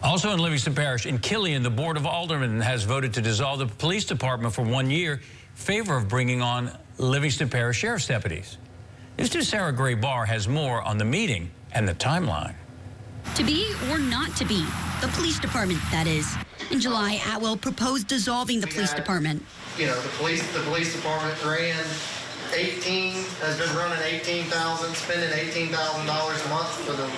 Also in Livingston Parish, in Killian, the Board of Aldermen has voted to dissolve the police department for 1 year in favor of bringing on Livingston Parish Sheriff's deputies. News 2 Sarah Gray-Barr has more on the meeting and the timeline. To be or not to be, the police department, that is. In July, Atwell proposed dissolving the police department. You know, the police department has been running 18,000, spending $18,000 a month for the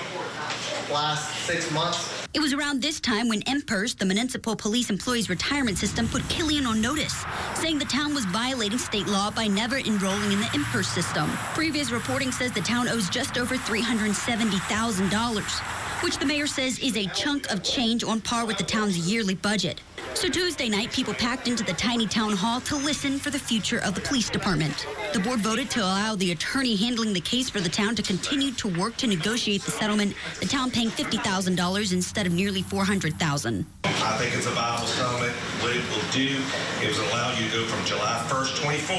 last 6 months. It was around this time when MPERS, the Municipal Police Employees Retirement System, put Killian on notice, saying the town was violating state law by never enrolling in the MPERS system. Previous reporting says the town owes just over $370,000, which the mayor says is a chunk of change on par with the town's yearly budget. So Tuesday night, people packed into the tiny town hall to listen for the future of the police department. The board voted to allow the attorney handling the case for the town to continue to work to negotiate the settlement, the town paying $50,000 instead of nearly $400,000. I think it's a viable settlement. What it will do is allow you to go from July 1st, 24,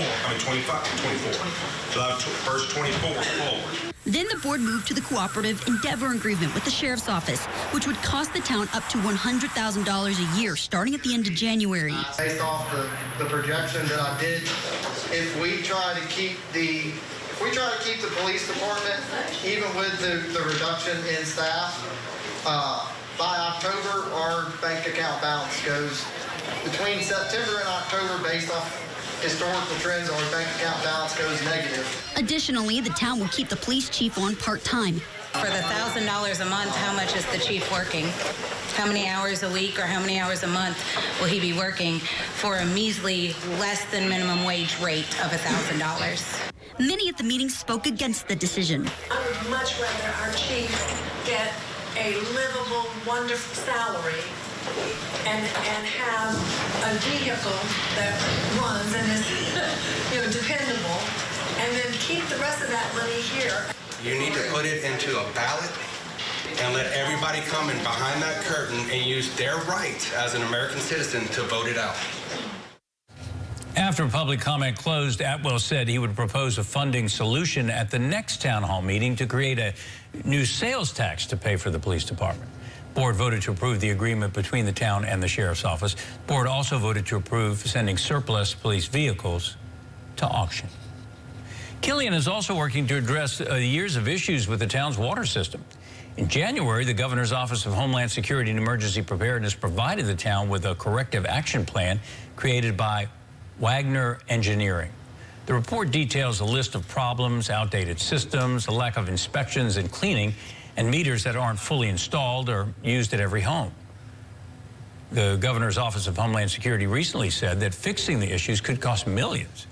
July 1st, 24 forward. Then the board moved to the cooperative endeavor agreement with the sheriff's office, which would cost the town up to $100,000 a year, starting at the end of January. Based off the projection that I did, if we try to keep the police department, even with the reduction in staff, by October, our bank account balance goes between September and October based off historical trends. Our bank account balance goes negative. Additionally, the town will keep the police chief on part-time. For the $1,000 a month, how much is the chief working? How many hours a week or how many hours a month will he be working for a measly less than minimum wage rate of $1,000? Many at the meeting spoke against the decision. I would much rather our chief get a livable, wonderful salary and have a vehicle that runs and is dependable, and then keep the rest of that money here. You need to put it into a ballot and let everybody come in behind that curtain and use their rights as an American citizen to vote it out. After public comment closed, Atwell said he would propose a funding solution at the next town hall meeting to create a new sales tax to pay for the police department. Board voted to approve the agreement between the town and the sheriff's office. Board also voted to approve sending surplus police vehicles to auction. Killian is also working to address years of issues with the town's water system. In January, the Governor's Office of Homeland Security and Emergency Preparedness provided the town with a corrective action plan created by Wagner Engineering. The report details a list of problems, outdated systems, a lack of inspections and cleaning, and meters that aren't fully installed or used at every home. The Governor's Office of Homeland Security recently said that fixing the issues could cost millions.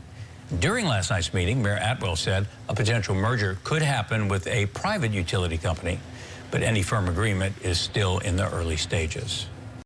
During last night's meeting, Mayor Atwell said a potential merger could happen with a private utility company, but any firm agreement is still in the early stages.